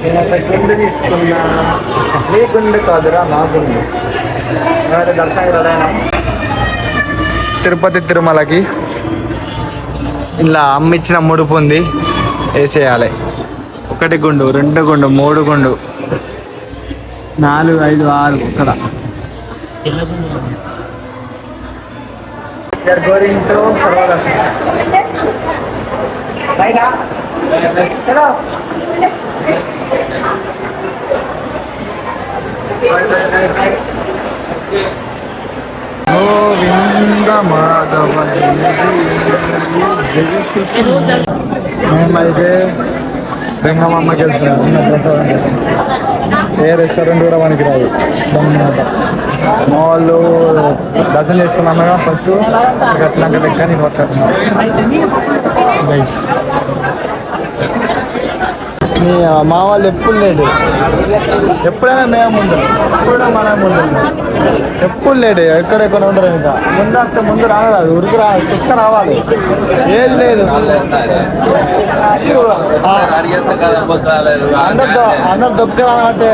నేను ఒక గుండు తీసుకున్నా. నీ గుండు కాదురా నా గుండు. మేమైతే దర్శనం రెడైనా తిరుపతి తిరుమలకి. ఇలా అమ్మిచ్చిన ముడుపు ఉంది, వేసేయాలి. 1 గుండు, 2 గుండు, 3 గుండు, 4, 5, 6 ఇక్కడ. గోరింగ్ టు సర్వదర్శనం. గోవింద మాధవ మేమైతే రంగమ్మకి వెళ్తున్నాం. ప్రసాదం చేస్తాం. ఏ రెస్టారెంట్ కూడా మనకి రాదు. మా వాళ్ళు దర్శనం చేసుకున్నాము ఫస్ట్. వచ్చినాక లెక్క నేను పట్టుకొచ్చిన గైస్. మా వాళ్ళు ఎప్పుడు లేడు, ఎప్పుడైనా మేము ముందు, ఎప్పుడైనా మనం ముందు, ఎప్పుడు లేడు. ఎక్కడెక్కడ ఉండరు. ఇంకా ముందు రాదు, ఉరికి రాదు, సుస్క రావాలి. ఏం లేదు. అందరు దొక్క రానంటే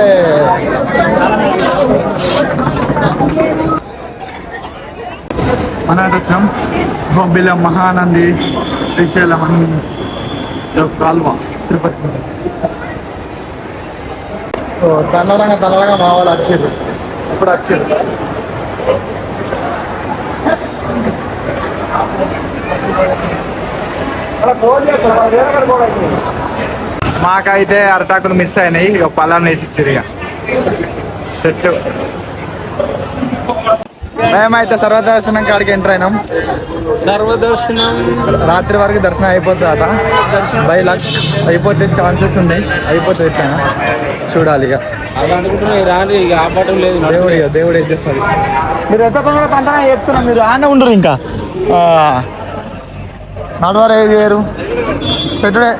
మనం అయితే వచ్చినాం. బొబ్బిలం, మహానంది, శ్రీశైలం అని కాల్వ తిరుపతి. తన్నడంగా మా వాళ్ళు వచ్చారు. ఇప్పుడు వచ్చారు. మాకైతే అరటాకులు మిస్ అయినాయి. ఇక పళ్ళం వేసి ఇచ్చారు. ఇక సెట్. మేమైతే సర్వదర్శనం కాడికి ఎంటర్ అయినాం. సర్వదర్శనం రాత్రి వరకు దర్శనం అయిపోతుంది అట. బై లక్ అయిపోతే ఛాన్సెస్ ఉన్నాయి. అయిపోతుంది. ఎట్లా చూడాలి. ఇక దేవుడు ఏం చేస్తారు. మీరు ఎంత తొందరగా తంతనా చెప్తున్నా. మీరు ఆనే ఉండరు. ఇంకా నడవరు, ఏది చేయరు. పెట్టుడే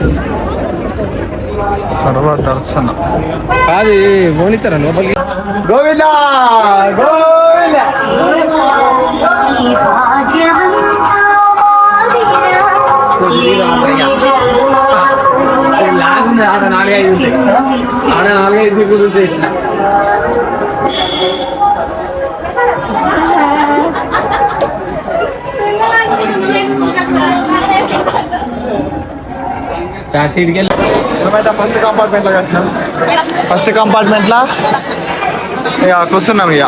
సర్వదర్శనం అది మోనితారా లోపలికి. గోవింద గోవింద. ఆడ 4-5 ఉంటాయి. ఆడ 4-5 దిగులు ఉంటాయి. మేమైతే ఫస్ట్ కంపార్ట్మెంట్లోకి వచ్చినాం. ఫస్ట్ కంపార్ట్మెంట్లో ఇక కూర్చున్నాం. ఇక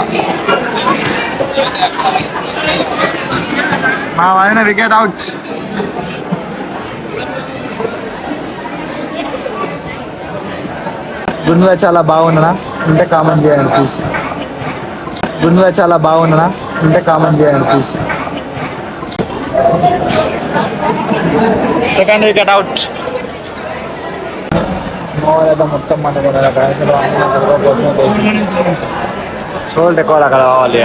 మా వదిన వికెట్ అవుట్. గుండెలో చాలా బాగుందనా ఉంటే కామెంట్ చేయండి ప్లీజ్. గుండెలో చాలా బాగుందనా ఉంటే కామెంట్ చేయండి ప్లీజ్. Second wicket out. మొత్తం మన సోల్ట్ ఎక్కువ అక్కడ కావాలి.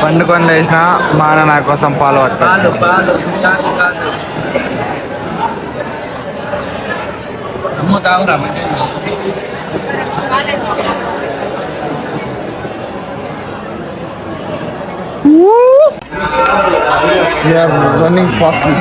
పండుకొని లేచిన మా అన్న నా కోసం పాలు పట్టుకోవచ్చు. We are running fastly.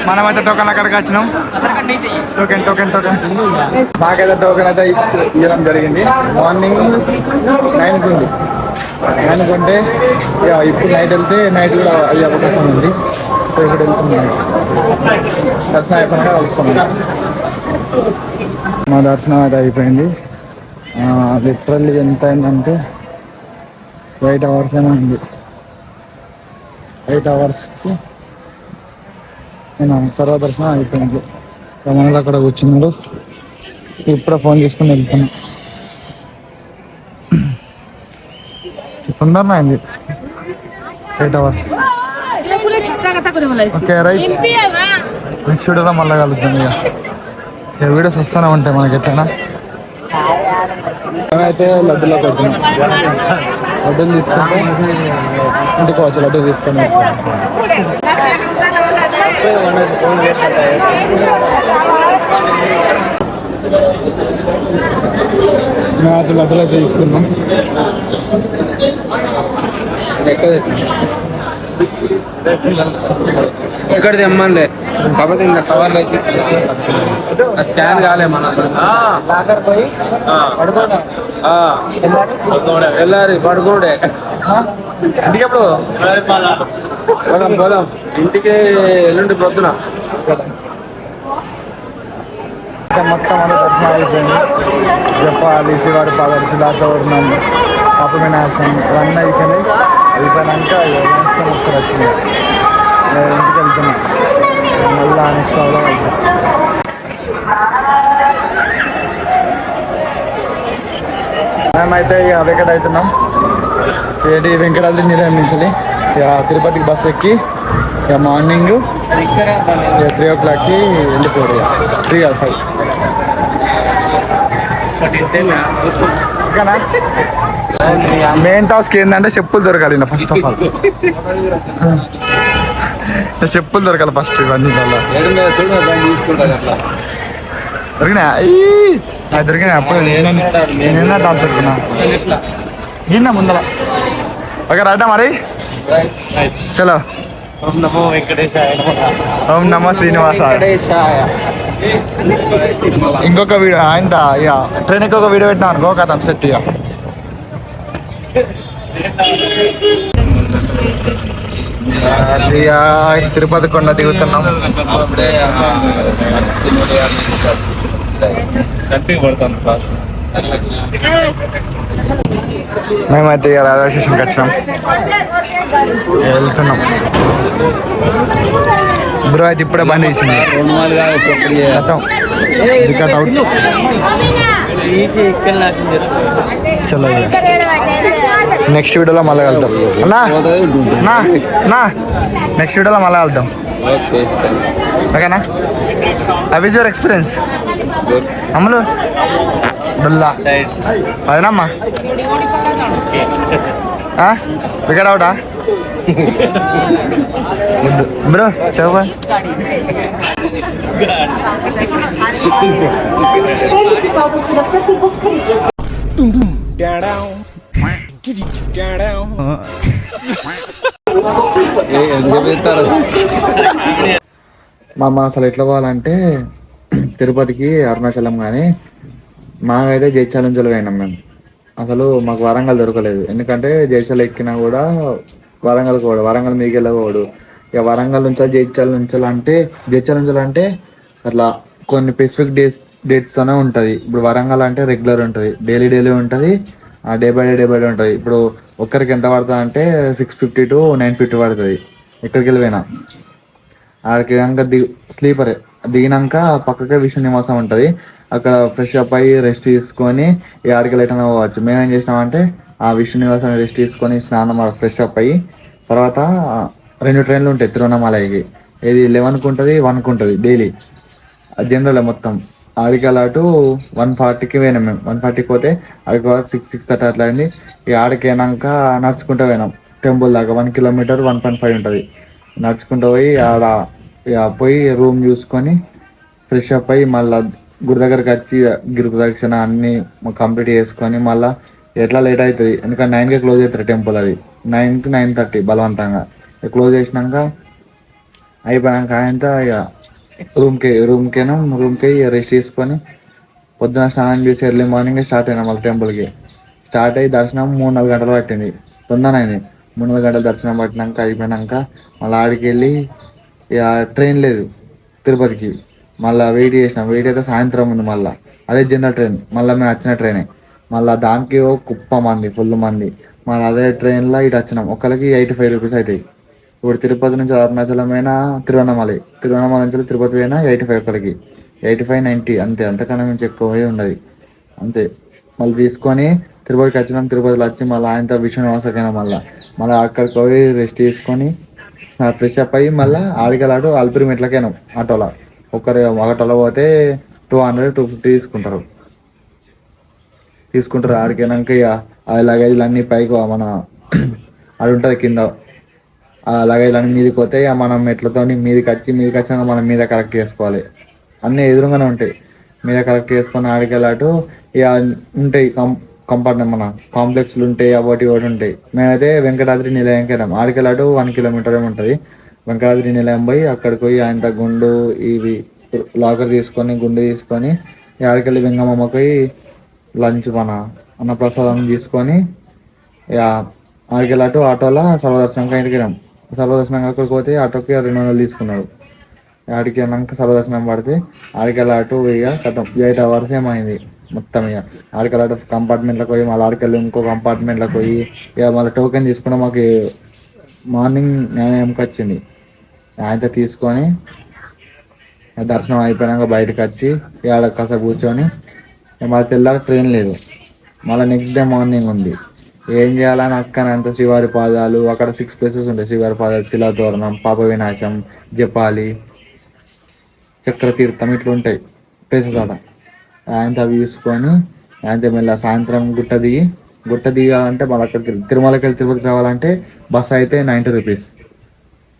మనమైతే టోకెన్ అక్కడికి వచ్చినాం. టోకెన్ మాకైతే టోకెన్ అయితే ఇవ్వడం జరిగింది. మార్నింగ్ 9కి ఉంది. 9కి ఉంటే ఇప్పుడు నైట్ వెళ్తే నైట్ కూడా అయ్యే అవకాశం ఉంది. సో ఇప్పుడు వెళ్తున్నాం. దర్శనం అయిపోయినాక కలుస్తాం. మా దర్శనం అయితే అయిపోయింది. లిటరల్లీ ఎంత అయిందంటే 8 hours ఏమైంది. 8 hours నేను సర్వదర్శనం అయిపోయింది. మనలో అక్కడ కూర్చున్నాడు. ఇప్పుడే ఫోన్ చేసుకుని వెళ్తున్నా. తొందరగా అయింది. 8 hours. Okay right. నెక్స్ట్ వీడియోలో మళ్ళీ కలుద్దాం. ఇక వీడియోస్ వస్తూనే ఉంటాయి మనకి. ఎట్లయినా మేమైతే లడ్డూలో పెడుతున్నాం. లడ్డూలు తీసుకుంటే ఇంటికి వచ్చి లడ్డు తీసుకొని మేమైతే లడ్డులు అయితే తీసుకున్నాం. ఇక్కడ తెమ్మనిలే కాకపోతే ఇంకా కవర్లు వేసి స్కాన్ కాలే మన వెళ్ళారి పడుకోడే ఇంటికి ఎప్పుడు పోదాం పోదాం ఇంటికి ఎల్లుండి పొద్దున. మొత్తం అనే దర్శనం అయిపోయింది. జపాలి శివారి పాదాలు శిలాతోరణం పాప వినాశం ఇవన్నీ అయిపోయినాయి. అయిపోయినాక ఒకసారి వచ్చింది ఇంటికి వెళ్తున్నాం. మళ్ళీ నెక్స్ట్ షోలో వెళ్తాం. మేమైతే ఇక వెంకట అవుతున్నాం. ఏంటి వెంకటాద్రి నిర్మించాలి. ఇక తిరుపతికి బస్సు ఎక్కి ఇక మార్నింగ్ 3 o'clockకి వెళ్ళిపోరు. 3 or 5 ఓకేనా. మెయిన్ టాస్క్ ఏంటంటే చెప్పులు దొరకాలి. ఫస్ట్ ఆఫ్ ఆల్ చెప్పులు దొరకాలి ఫస్ట్. ఇవన్నీ దొరికినా దొరికినా అప్పుడు నేను టాస్ దొరికినా గిన్నా ముందర. ఓకే రైటా మరి చలో. ఓం నమో శ్రీనివాసాయ. ఇంకొక వీడియో ఆయన ఇక ట్రైన్ ఇంకొక వీడియో పెట్టినా అనుకో కదా సెట్. ఇక తిరుపతి కొండ దిగుతున్నాం. మేమైతే ఇక రైల్వే స్టేషన్కి వచ్చినాం. వెళ్తున్నాం. బ్రో అయితే ఇప్పుడే బండి వేసింది. చలో నెక్స్ట్ వీడియోలో మళ్ళీ వెళ్తాం అన్నా. నెక్స్ట్ వీడియోలో మళ్ళీ వెళ్తాం. ఓకేనా. హౌ ఈజ్ యువర్ ఎక్స్పీరియన్స్ అమ్ములు డొల్లా అదేనమ్మా వికెట్ అవుటా బ్రో చెప్ప. మా అసలు ఎట్లా పోవాలంటే తిరుపతికి అరుణాచలం కానీ మాకైతే జైత్యాల నుంచి పోయినాం మేము. అసలు మాకు వరంగల్ దొరకలేదు. ఎందుకంటే జైత్యాల ఎక్కినా కూడా వరంగల్కి పోడు, వరంగల్ మీకు వెళ్ళకపోడు. ఇక వరంగల్ నుంచి జైత్యాల నుంచి అంటే అట్లా కొన్ని స్పెసిఫిక్ డేట్స్తోనే ఉంటుంది. ఇప్పుడు వరంగల్ అంటే రెగ్యులర్ ఉంటుంది, డైలీ ఉంటుంది, డే బై డే ఉంటుంది. ఇప్పుడు ఒక్కరికి ఎంత పడుతుంది అంటే 650 to 950 పడుతుంది. ఎక్కడికి వెళ్ళిపోయినా ఆడికి స్లీపరే దిగినాక పక్కకే విష్ణు నివాసం ఉంటుంది. అక్కడ ఫ్రెష్ అప్ అయ్యి రెస్ట్ తీసుకొని ఈ ఆడికి ఎటైనా పోవచ్చు. మేమేం చేసినామంటే ఆ విష్ణు నివాసం రెస్ట్ తీసుకొని స్నానం ఫ్రెష్ అప్ అయ్యి తర్వాత 2 ట్రైన్లు ఉంటాయి తిరువన్నమలైకి. ఇది 11కి ఉంటుంది, 1కి ఉంటుంది డైలీ. జనరల్ మొత్తం ఆడికి అలాటు 140కి పోయినాం మేము. 140కి పోతే ఆడికి 6:30 అట్లా అయింది. ఇక ఆడికి అయినాక నడుచుకుంటూ పోయినాం టెంపుల్ దాకా. 1 kilometer 1.5 ఉంటుంది. నడుచుకుంటూ పోయి ఆడ ఇక పోయి రూమ్ చూసుకొని ఫ్రెష్ అప్ అయ్యి మళ్ళీ గుడి దగ్గరికి వచ్చి గిరి ప్రదక్షిణ అన్నీ కంప్లీట్ చేసుకొని మళ్ళీ ఎట్లా లేట్ అవుతుంది. ఎందుకంటే 9కి క్లోజ్ అవుతుంది టెంపుల్. అది 9 to 9:30 బలవంతంగా క్లోజ్ చేసినాక అయిపోయాక ఆయనతో ఇక రూమ్కి రెస్ట్ తీసుకొని పొద్దున స్నానం చేసి ఎర్లీ మార్నింగ్ స్టార్ట్ అయినాం మళ్ళీ టెంపుల్కి. స్టార్ట్ అయ్యి దర్శనం 3-4 గంటలు పట్టింది. తొందరగా అయింది. 3-4 గంటల దర్శనం పట్టినాక అయిపోయినాక మళ్ళీ ఆడికి వెళ్ళి ఇక ట్రైన్ లేదు తిరుపతికి. మళ్ళీ వెయిట్ అయితే సాయంత్రం ఉంది. మళ్ళీ అదే జనరల్ ట్రైన్, మళ్ళీ మేము వచ్చిన ట్రైనే. మళ్ళీ దానికి కుప్ప మంది, ఫుల్ మంది. మళ్ళీ అదే ట్రైన్లో ఇటు వచ్చినాం. ఒకరికి 85 rupees అవుతాయి. ఇప్పుడు తిరుపతి నుంచి అరుణాచలం అయినా తిరువన్నమలై నుంచి తిరుపతి పోయినా 85 ఒకరికి, 85-90 అంతే. అంతకన్నా మించి ఎక్కువ ఉండదు అంతే. మళ్ళీ తీసుకొని తిరుపతికి వచ్చినాం. తిరుపతిలో వచ్చి మళ్ళీ ఆయనతో విష్ణునివాసకైనా మళ్ళీ అక్కడికి పోయి రెస్ట్ తీసుకొని ఫ్రెష్ అప్ అయ్యి మళ్ళీ ఆడికలాటు అల్పిరి మెట్లకైనాం ఆటోలో. ఆటోలో పోతే 200-250 తీసుకుంటారు. ఆడికైనాక ఇక ఆ లగేజ్లు అన్నీ పైకి మన అది ఉంటుంది కింద ఆ లగేజ్లన్నీ మీదకి పోతే ఇక మనం మెట్లతో మీదకి వచ్చినాక మనం మీద కరెక్ట్ చేసుకోవాలి. అన్నీ ఎదురుగానే ఉంటాయి. మీద కరెక్ట్ చేసుకొని ఆడికెళ్ళాటు ఇక ఉంటాయి కంపార్ట్మెంట్ మన కాంప్లెక్స్లు ఉంటాయి, ఒకటి ఉంటాయి. మేమైతే వెంకటాద్రి నిలయంకి వెళ్ళాం. ఆడికెళ్ళాటు 1 కిలోమీటర్ ఏమి ఉంటుంది. వెంకటాద్రి నిలయం పోయి అక్కడికి పోయి ఆయన గుండు ఇవి లాకర్ తీసుకొని గుండు తీసుకొని ఆడికెళ్ళి వెంగమ్మకి పోయి లంచ్ మన అన్నప్రసాదం తీసుకొని ఇక ఆడికెళ్ళాటు ఆటోలో సర్వదర్శనంకి ఇంటికి వెళ్ళాం. సర్వదర్శనం అక్కడికి పోతే ఆటోకి 200 తీసుకున్నాడు. ఆడికి వెళ్ళాక సర్వదర్శనం పడితే ఆడికెళ్ళాటు ఇక కథం 8 hours ఏమైంది మొత్తం. ఇక ఆడికెళ్ళాటు కంపార్ట్మెంట్లోకి పోయి మళ్ళీ ఆడికెళ్ళి ఇంకో కంపార్ట్మెంట్లోకి పోయి ఇక మళ్ళీ టోకెన్ తీసుకుని మాకు మార్నింగ్ 9 AM వచ్చింది. ఆయనతో తీసుకొని దర్శనం అయిపోయినాక బయటకు వచ్చి ఆడ కాసేపు కూర్చొని మళ్ళీ తెల్లారి ట్రైన్ లేదు. మళ్ళీ నెక్స్ట్ డే మార్నింగ్ ఉంది. ఏం చేయాలని అక్కనంత శివారి పాదాలు అక్కడ 6 places ఉంటాయి. శివారి పాదాలు, శిలాతోరణం, పాప వినాశం, జపాలి, చక్రతీర్థం ఇట్లా ఉంటాయి ప్లేసెస్ ఆడ. ఆయనతో అవి చూసుకొని ఆయనతో మళ్ళీ సాయంత్రం గుట్ట దిగాలంటే మళ్ళీ అక్కడికి తిరుమలకి వెళ్ళి తిరుపతికి రావాలంటే బస్ అయితే 90 rupees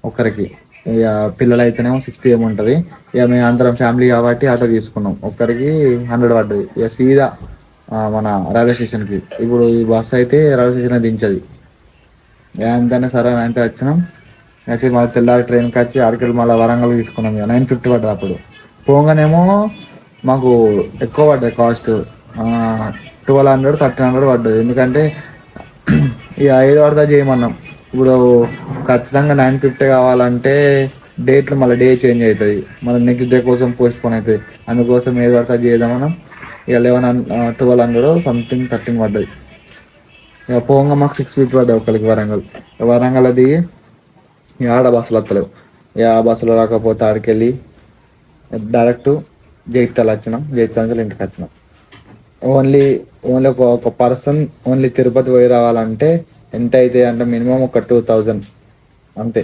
ఒక్కరికి. ఇక పిల్లలు అయితేనేమో 60 ఏమి ఉంటుంది. ఇక మేము అందరం ఫ్యామిలీ కాబట్టి ఆటో తీసుకున్నాం. ఒక్కరికి 100 పడ్డది. ఇక సీదా మన రైల్వే స్టేషన్కి. ఇప్పుడు ఈ బస్సు అయితే రైల్వే స్టేషన్ దించది. ఎంతైనా సరే అంతే వచ్చినాం. యాక్చువల్లీ మళ్ళీ తెల్లారి ట్రైన్కి వచ్చి అరకెళ్ళి మళ్ళీ వరంగల్ తీసుకున్నాం. ఇక 950 పడ్డది. అప్పుడు పోగానేమో మాకు ఎక్కువ పడ్డది కాస్ట్. 1200 1300 పడ్డది. ఎందుకంటే ఇక 5 పడతా చేయమన్నాం. ఇప్పుడు ఖచ్చితంగా 950 కావాలంటే డేట్లు మళ్ళీ డే చేంజ్ అవుతుంది. మళ్ళీ నెక్స్ట్ డే కోసం పోస్ట్ పోన్ అవుతుంది. అందుకోసం 5 పడతా చేద్దాం మనం. ఇక 1200 సంథింగ్ 13 పడ్డది. ఇక పోగా మాకు 650 పడ్డాయి ఒకరికి వరంగల్ దిగి ఇక ఆడ బస్సులు వస్తలేవు. ఇక ఆ బస్సులో రాకపోతే ఆడికెళ్ళి డైరెక్ట్ జైత్యాల వచ్చినాం. జైత్యాల నుంచి ఇంటికి వచ్చినాం. ఓన్లీ ఒక పర్సన్ ఓన్లీ తిరుపతి పోయి రావాలంటే ఎంత అవుతాయి అంటే మినిమం ఒక 2000 అంతే.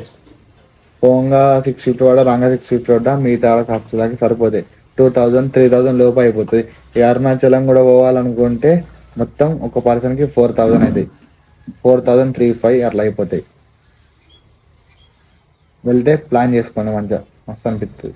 పోగా 650 పడ్డా, రాగా 650 పడ్డా, మిగతా ఖర్చులకి సరిపోతాయి. 2000 3000 లోపు అయిపోతుంది. ఈ అరుణాచలం కూడా పోవాలనుకుంటే మొత్తం ఒక పర్సన్కి 4000 అవుతాయి. 4035 అట్లా అయిపోతాయి. వెళ్తే ప్లాన్ చేసుకోండి, మంచిగా మస్తు అనిపిస్తుంది.